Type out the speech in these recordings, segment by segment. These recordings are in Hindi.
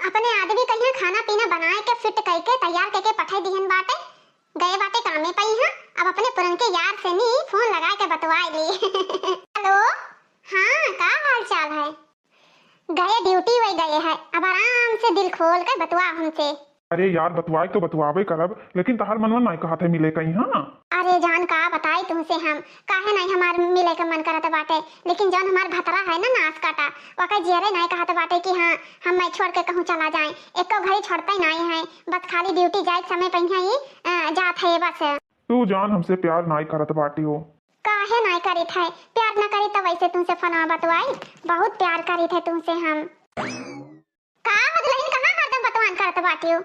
अपने आदमी कहिया खाना पीना बनाए के फिट करके तैयार करके पठाई दिहन बाटे। गए बाटे कामे पई हां। अब अपने पुरनके यार से नी फोन लगा के बतवाई ली। हेलो हां का हाल चाल है? गए ड्यूटी वही गए है। अब आराम से दिल खोल कर बतवा हमसे। अरे यार बतवाई तो बतवावे करब, लेकिन तहार मनवा नहीं कहते मिले कहीं। हाँ अरे जान का बताई तुमसे हम काहे नहीं हमार मिले के मन करत बाटे, लेकिन जौन हमार भतरा है ना नाश काटा वका जियरे नहीं कहत बाटे कि हाँ हम मैं छोड़ के कहूँ चला जाए। एको घड़ी छोड़ते नहीं है, बस खाली ड्यूटी जाए समय पे ही जात है बस। तू जान हमसे प्यार नहीं करत बाटी हो। काहे नहीं करी थे? प्यार न करी तो वैसे तुमसे फोन बतवाई, बहुत प्यार करी थे तुमसे हम। का बदलहिन कहाँ हरदम बतवान करत बाटी हो?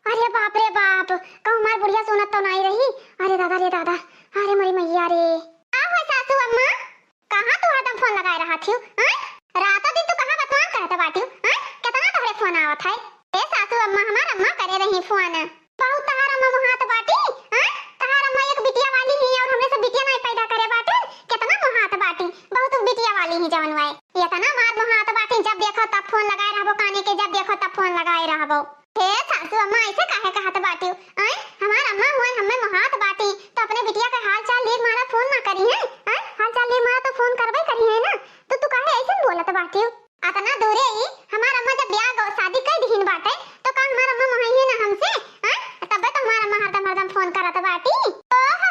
अरे बाप रे बाप, कहूँ हमार बुढ़िया सुनत तो नहीं रही। अरे दादा रे दादा, अरे मरी मैया रे। आओ है सासू अम्मा, कहाँ तू हरदम फोन लगाए रहा थी? रातों दिन तू कहाँ बतवान करत बाटी? कितना तोहरे फोन आवत है? ए सासू अम्मा हमार अम्मा करे रही फोन। बहुत तहार अम्मा मोहात बाटी। तहार अम्मा एक बिटिया वाली ही और हमने से बिटिया नहीं पैदा करे बाटी। कितना मोहात बाटी, बहुत बिटिया वाली ही जवन वाई। इतना मार मोहात बाटी, जब देखो तब फोन लगाए रहबो काने के, जब देखो तब फोन लगाए रहबो। हे सासू अम्मा ऐसे काहे कहत बाटी? हमार अम्मा हुए हमें मोहात बाटी तो अपने बिटिया का हाल चाल ले मारा फोन ना करी है? हाल चाल ले मारा तो फोन करबे करी है ना, तो तू काहे ऐसे बोलत बाटी? अतना दूरे ही हमार अम्मा जब ब्याह शादी कर दिहिन बाटे तो का हमार अम्मा मोहाई है ना हमसे? तबे तो हमार अम्मा हरदम हरदम फोन करत बाटी। ओहो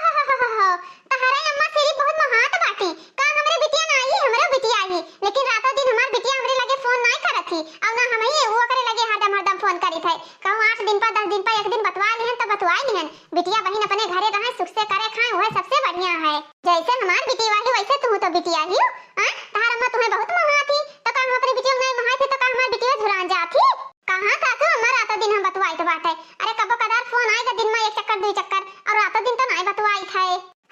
तहरे अम्मा तेरी बहुत मोहात बाटी। का हमरे बिटिया ना आई, हमरे बिटिया आई, लेकिन रातों दिन हमार बिटिया हमरे लगे फोन नहीं करत थी और ना हम ही वो करे लगे हरदम हरदम फोन करी थे। कहूं 8 दिन पर 10 दिन पर एक दिन बतवा लिहन तो बतवा लिहन। बिटिया बहन अपने घरे रहे सुख से करे खाए वह सबसे बढ़िया है। जैसे हमार बिटिया वाली वैसे तू तो बिटिया ही हो। तहार अम्मा तुम्हें बहुत मोहाती तो का हम अपनी बिटिया नहीं मोहाई थे तो का हमार बिटिया झुरान जाती? कहां सासू अम्मा रातों दिन हम बतवाई तो बाटे। अरे कबो कदार फोन आएगा दिन में एक चक्कर 2 चक्कर, और रातों दिन तो नहीं बतवाई थे।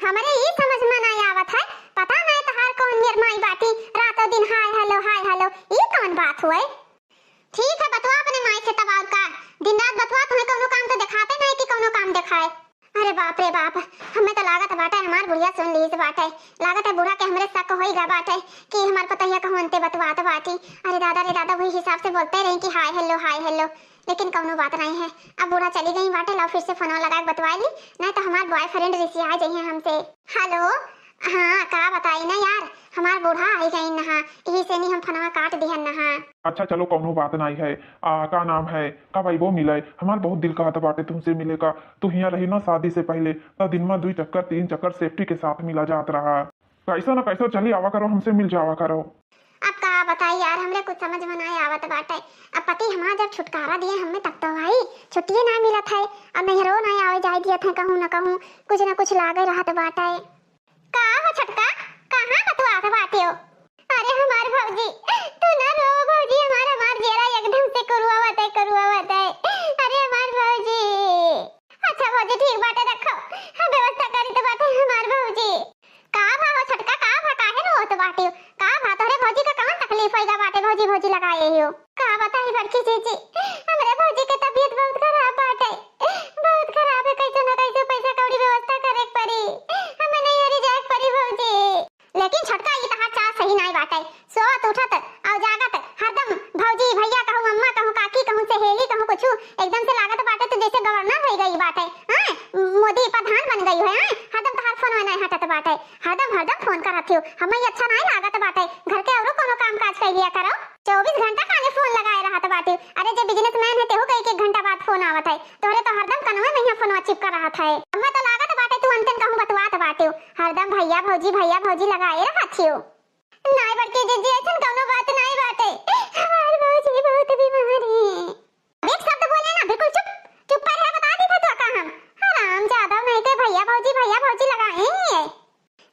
हमारे ये समझ में नहीं आवत है, पता नहीं तहार कौन निर्माई बाटी रातों दिन हाय हेलो ये कौन बात हुए? ठीक है बतवा अपने माई से तब और का दिन रात बतवा, तुम्हें कोनो काम तो दिखाते नहीं कि कोनो काम दिखाए। अरे बाप रे बाप, हमें तो लागत बाटे हमार बुढ़िया सुन ली इस बाटे। लागत है बूढ़ा के हमरे शक होइगा बाटे कि हमार पतैया कहते बतवात बाटी। अरे दादा रे दादा वही हिसाब से बोलते रही कि हाय हेलो, लेकिन कोनो बात नहीं है। अब बूढ़ा चली गई बाटे, लो फिर से फोन लगा के बतवा ली, नहीं तो हमार बॉयफ्रेंड रिसिया जाइए हमसे। हेलो हाँ का बताई ना यार, हमार बूढ़ा आई गई नहा, यही से नहीं हम फोनवा काट दिहन नहा। अच्छा चलो कौनो बात नहीं है। का नाम है का भाई वो मिले, हमार बहुत दिल कहत बाटे तुमसे मिले का। तू यहाँ रही ना शादी से पहले तो दिन में 2 चक्कर 3 चक्कर सेफ्टी के साथ मिला जात रहा। कैसा ना कैसा चली आवा करो, हमसे मिल जावा करो। अब का बताई यार, हमरे कुछ समझ में नहीं आवत बाटे। अब पति हमारा जब छुटकारा दिए हमें तब तो भाई छुट्टी ना मिलत है। अब नहरो नहीं आवे जाए दिया था, कहूँ ना कहूँ कुछ ना कुछ लागे रहत बाटे। का हो छटका, कहाँ बतवात बाटे हो? अरे हमार भौजी तू ना रो भौजी, हमार जेरा एकदम से करुआवत है। अरे हमार भौजी, अच्छा भौजी ठीक बाटे रखो, हम व्यवस्था करी तो बाटे हमार भौजी। का भा हो छटका, का भा काहे रोत बाटे? का भा तोरे भौजी का कौन तकलीफ होइगा बाटे? भौजी लगाए हो का बताई बड़की जीजी, हमरे भौजी के तबीयत बहुत खराब बाटे, बहुत खराब है। कैसे ना कैसे पैसा कौड़ी व्यवस्था करे पड़ी, हमें नहीं हरी जाए पड़ी भौजी। लेकिन छटका ये तहार चाह सही नहीं बाटे। सोत उठत और जागत हरदम भौजी भैया कहूँ, अम्मा कहूँ, काकी कहूँ, सहेली कहूँ, कुछ एकदम से लागत बाटे तो जैसे गवर्नर हो गई बाटे, मोदी प्रधान बन गई है। हरदम तहार फोन में नहीं हटत बाटे, हरदम फोन करत हो, हमें अच्छा नहीं लागत बाटे। घर के औरो कोनो काम काज कर लिया करो, 24 घंटा काने फोन लगाए रहत बाटे। अरे जो बिजनेसमैन है तेहू के 1 घंटा बाद फोन आवत है, तोरे तो हरदम कनवे में ही फोन चिपका रहत है। हमें तो लागत बाटे तू अंतन कहूँ बतवात बाटे, हरदम भैया भौजी लगाए रहत हो। नहीं बड़की जीजी ऐसन कोनो बात नहीं बाटे, हमार भौजी बहुत बीमार है। एक शब्द बोले ना बिल्कुल चुप पर है, बता दी था तो का हम हराम ज्यादा नहीं के भैया भौजी लगाए हैं।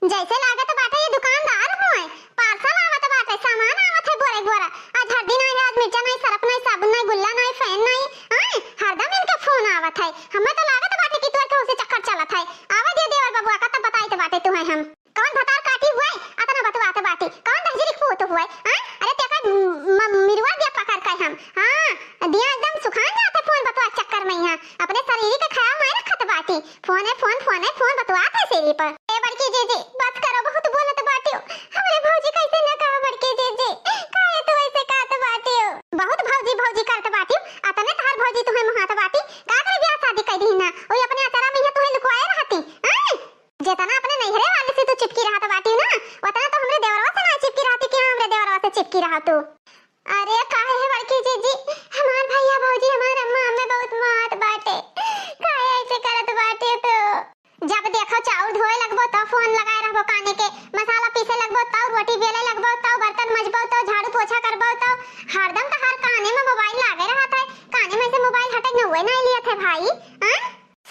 जैसे लागत बाटे ये दुकानदार हुए, पार्सल आवत बाटे, सामान आवत है बोरा। आज हल्दी नहीं है, आज मिर्चा नहीं, सरफ नहीं, साबुन नहीं, गुल्ला नहीं, फैन नहीं, हरदम इनका फोन आवत है। हमें तो लागत बाटे कि तोर के उसे चक्कर चलत है। आवे दे देवर बबुआ का तब बताई तो बाटे तू है हम कौन भतार काटी हुए अतना बतवात बाटी, कौन दहजरी फोटो हुए। अरे तेका मिरवा दिया पकड़ कर हम, दिया एकदम सुखान जाते फोन बतवा चक्कर में। यहाँ अपने शरीर का ख्याल नहीं रखत बाटी, फोन बतवात है सेरी पर। ए बड़की जीजी बात करो, बहुत बोलत बाटी हो। हमरे भौजी कैसे ना कहा बड़की जीजी, काहे तू ऐसे कहत बाटी हो? बहुत भौजी भौजी करत बाटी अतने तहर भौजी तुम्हें मुहात बाटी का करे ब्याह शादी कर दी ना ओई अपने अचारा में ही तुम्हें लुकवाए रहती हैं जेतना अपने नैहरे वाले से तू चिपकी रहत बाटी ना उतना तो हमरे देवरवा से ना चिपकी रहती कि हमरे देवरवा से चिपकी रहा तू। अरे काहे है बड़की जीजी हमार भैया भौजी हमार अम्मा हमें बहुत मात बाटे काहे ऐसे करत बाटे तो जब देखो चाउर धोए लगबो तो फोन लगाए रहबो काने के मसाला पीसे लगबो तो रोटी बेले लगबो तो बर्तन मजबो तो झाड़ू पोछा करबो तो हरदम तो हर काने में मोबाइल लागे रहत है काने में से मोबाइल हटे न हुए नहीं लिए थे भाई हां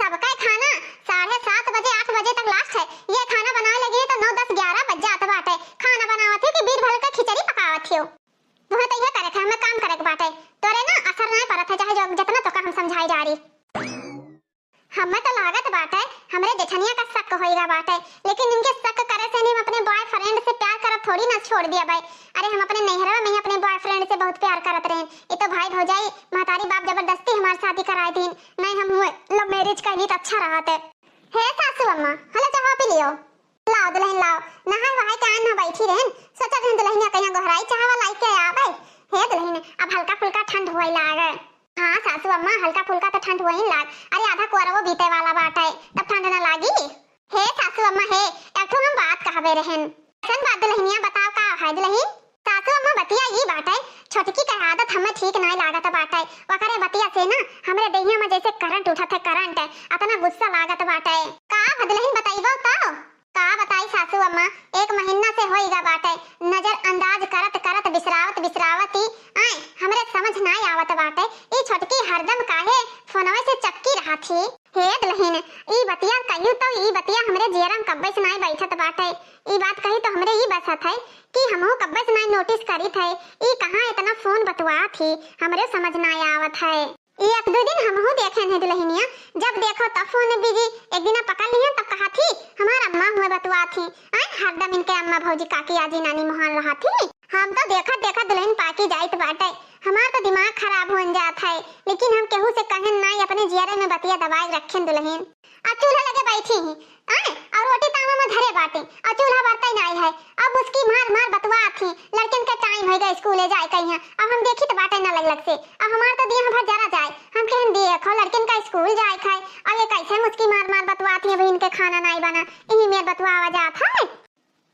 सबका खाना 7:30 बजे 8 बजे तक लास्ट है ये खाना बनाने लगी तो 9 10 11 बज जात बाटे खाना बनावत है कि बीर भर का खिचड़ी पकावत हो वह तो ये करे थे हमें काम करे के बाटे तोरे ना असर नहीं पड़त है चाहे जितना तो का हम समझाई जा रही हमें तो लागत बाटे हमरे जेठनिया का शक होइगा बाटे लेकिन इनके शक करे से नहीं हम अपने बॉयफ्रेंड से प्यार करब थोड़ी ना छोड़ दिया भाई अरे हम अपने नैहरवा में ही अपने बॉयफ्रेंड से बहुत प्यार करत रहे ये तो भाई भौजाई महतारी बाप जबरदस्ती हमारी शादी कराई थी नहीं हम लव मैरिज कर ली तो अच्छा रहते हे सासू अम्मा हले चाह पी लियो लाओ दुल्हन लाओ नहाय वहाय के आन ना बैठी रहन सोचा जन दुल्हनिया कहीं गोहराई चाहवा लाई के आवे हे दुल्हन अब हल्का फुल्का ठंड होई लागे हाँ सासू अम्मा हल्का फुल्का तो ठंड वही लाग अरे आधा कुआरवो बीते वाला बात है तब ठंड ना लागी हे सासू अम्मा हे एक हम बात कहबे रहन सन बात दुल्हनिया बताओ का है दुल्हन सासू अम्मा बतिया ई बात है छोटकी का आदत हमें ठीक नहीं लागत बात है वकरे बतिया से ना हमरे देहिया में जैसे करंट उठत है करंट अतना गुस्सा लागत बात है का दुल्हन बताइबो तो का बताई सासू अम्मा एक महीना से होइगा बात है नजर अंदाज करत करत बिसरावती आए हमरे समझ नहीं आवत बाटे ई छोटकी हरदम काहे फोनवे से चक्की रहा थी हे दुल्हन ई बतिया कहियो तो ई बतिया हमरे जियरम कब्बे से नहीं बैठत बाटे ई बात कही तो हमरे ई बसत है कि हमहु कब्बे से नहीं नोटिस करी थे ई कहां इतना फोन बतवा थी हमरे समझ नहीं आवत है एक दो दिन हमहु देखे हैं दुल्हनिया जब देखो तब फोन बिजी एक दिन पकड़ लिया तब कहा थी हमार अम्मा हुए बतवा थी हरदम इनके अम्मा भौजी काकी आजी नानी मोहन रहा थी हम तो देखा दुल्हन पाकी जाइत बाटे हमार तो दिमाग खराब हो जात है लेकिन हम केहू से कहन नहीं अपने जियरे में बतिया दबाए रखें दुल्हन आ चूल्हा लगे बैठी ही और रोटी तावा में धरे बाटे और चूल्हा बरता नहीं है अब उसकी मार बतवा थी लड़कन का टाइम हो गया स्कूले जाए कहीं अब हम देखी तो बाटे ना लग से अब हमार तो दिया भर जरा जाए हम कहन देखो लड़कन का स्कूल जाए खाए अब ये कैसे मुझकी मार बतवा थी अभी इनके खाना नहीं बना यही में बतवा जात है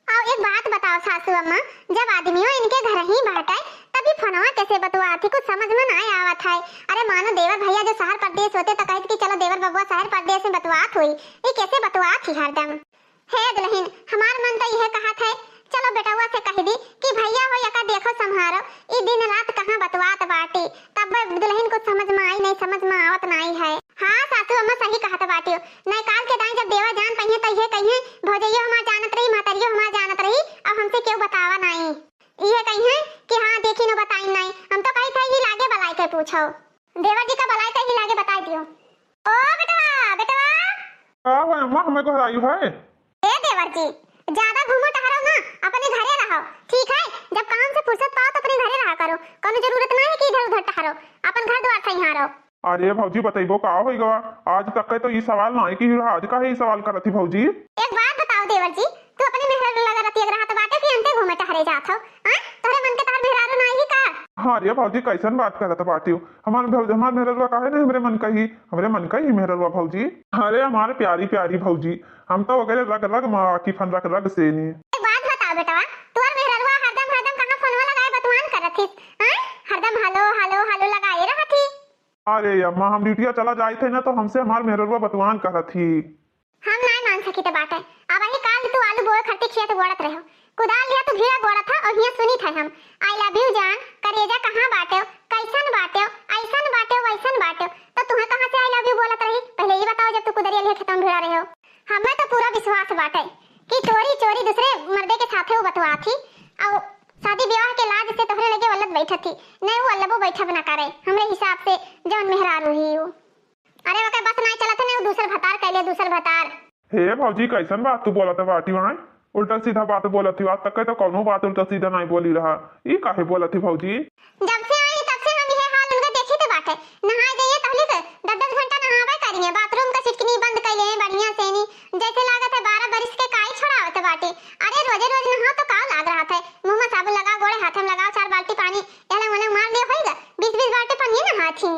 और एक बात बताओ सासू अम्मा जब आदमियों इनके घर ही बैठे तभी फोनवा कैसे बतवा थी कुछ समझ में नहीं आवत है अरे मानो देवर भैया जो शहर प्रदेश होते तो कहते कि चलो देवर बबुआ शहर प्रदेश में बतवात हुई ये कैसे बतवात थी हरदम हे दुल्हन हमार मन तो यह कहा था चलो बेटवा से कह दी कि भैया हो या का देखो संभारो ई दिन रात कहां बतवात बाटी तब दुल्हन को समझ में आई नहीं समझ में आवत नहीं है हां सासू अम्मा सही कहत बाटी नहीं काल के दाई जब देवा जान पहिए तो ये कहिए भौजैया हमार जानत रही मातरियो हमार जानत रही अब हमसे क्यों बतावा नहीं ये कहिए कि हां देखी न बताई नहीं हम तो कही थे ही लागे बलाई के पूछो देवर जी का बलाई के ही लागे बता दियो ओ बेटवा का है अम्मा हमें घराई है ए देवर जी ज्यादा घूमो टहरो ना अपने घरे रहो ठीक है जब काम से फुर्सत पाओ तो अपने घरे रहा करो कोनो जरूरत नहीं है कि इधर उधर टहरो अपन घर द्वार से यहाँ रहो अरे भौजी बताइबो का होइगा आज तक के तो ये सवाल नहीं कि आज का है ये सवाल करत थी भौजी एक बात बताओ देवर जी तू अपने मेहर लगा रहती है रहा तो बाटे कि अंते घूमे टहरे जात हो हां तोरे मन के तार मेहरारू नहीं है का हां रे भौजी कैसन बात करत बाटी हमार मेहरवा का है ना हमरे मन का ही मेहरवा भौजी अरे हमारे प्यारी प्यारी भौजी हम तो वगैरह रग मां की फन रग से नहीं एक बात बताओ बेटवा तोर मेहरवा हरदम कहां फोनवा लगाए बतवान करत थी हां हरदम हेलो लगाए रहत थी अरे अम्मा हम ड्यूटिया चला जाए थे ना तो हमसे हमार मेहरवा बतवान करत थी हम नहीं मान सकी तो बात है अब वही काल तू आलू बोए खट्टी खिया तो गोड़त रहो कुदाल लिया तो भीड़ा गोड़ा था और हिया सुनी था हम आई लव यू जान करेजा कहां बाटे कैसन बाटे ऐसन बाटे वैसन बाटे तो तुम्हें कहां से आई लव यू बोलत रही पहले ये बताओ जब तू कुदरिया लिए खत्म भीड़ा रहे हो हमें तो पूरा विश्वास बाटे कि चोरी दूसरे मर्दे के साथे वो बतवा थी और शादी विवाह के लाज से तोहरे लगे वल्लत बैठत थी नहीं वो अल्लबो बैठब ना करे हमरे हिसाब से जौन मेहरारू ही हो अरे ओके बस नहीं चलत है दूसर भतार कहले दूसर भतार हे भौजी कैसन बात तू बोलत बाटी वहां उल्टा सीधा बात बोलत थी आज तक तो कोनो बात उल्टा सीधा नहीं बोली रहा ई काहे बोलत थी भौजी जब से आई तब से हम ये हाल उनका देखी तो बात है नहाए जाइए तहली से 10 घंटा नहावे करिए बाथरूम का सिटकनी बंद कर ले बढ़िया से नहीं जैसे लागत है 12 बरिस के काई छोड़ावत बाटे अरे रोज नहा तो का लाग रहा था मुंह में साबुन लगा गोड़े हाथ में लगाओ 4 बाल्टी पानी एला मने मार दिया होइगा 20 बाल्टी पानी थी।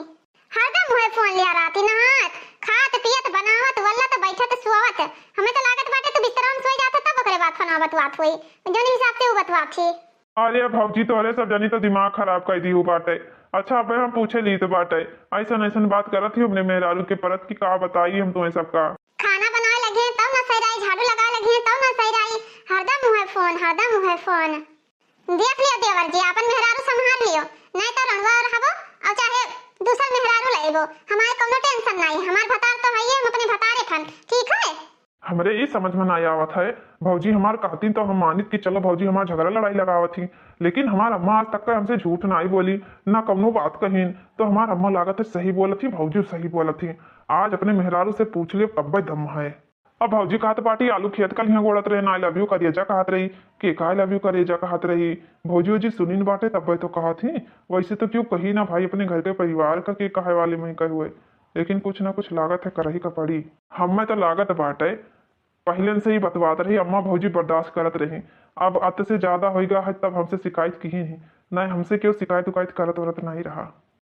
हरदम मुहे फोन लिया रहती नहात खात पियत बनावत वल्ला तो बैठत सुवत। हमें तो लागत बाटे तो बिस्तर में सोई जात तब ओकरे बाद फोन बतवात हुई जोन हिसाब से वो बतवात थी। अरे भौजी तोरे सब जानी तो दिमाग खराब कर दी बाटे। अच्छा अब हम पूछे ली तो बाटे ऐसा ऐसा बात करत थी हमने मेहरारू के परत की का बताई हम तुम्हें सबका। खाना बनाए लगे तब ना सही रही, झाड़ू लगाए लगे तब ना सही रही, हरदम मुहे फोन। देख लियो देवर जी अपन मेहरारू संभाल लियो नहीं तो रंगवा रहबो और चाहे दूसर मेहरारू लेबो हमारे कोनो टेंशन नहीं। हमार भतार तो है हम अपने भतारे खन ठीक है। हमरे ये समझ में नहीं आवत है भौजी हमार कहती तो हम मानित कि चलो भौजी हमार झगड़ा लड़ाई लगावत थी, लेकिन हमार अम्मा आज तक का हमसे झूठ नहीं बोली ना कौनो बात कहीन। तो हमार अम्मा लागत है सही बोलत थी, भौजी सही बोलत थी। आज अपने मेहरारू से पूछ लियो तब दम है। अब भौजी कहत पाटी आलू खेत कल यहाँ गोड़त रहे ना आई लव यू करिएजा कहत रही के का आई लव यू करिएजा कहत रही। भौजी जी सुनीन बाटे तब तो कहा थी वैसे तो क्यों कही ना भाई अपने घर के परिवार का के कहे वाले में कहे हुए, लेकिन कुछ ना कुछ लागत है करही का पड़ी। हमें तो लागत बाटे पहले से ही बतवात रही अम्मा भौजी बर्दाश्त करत रही। अब अत से ज्यादा होगा है तब हमसे शिकायत की ही नहीं हमसे क्यों शिकायत उकायत करत वरत नहीं रहा।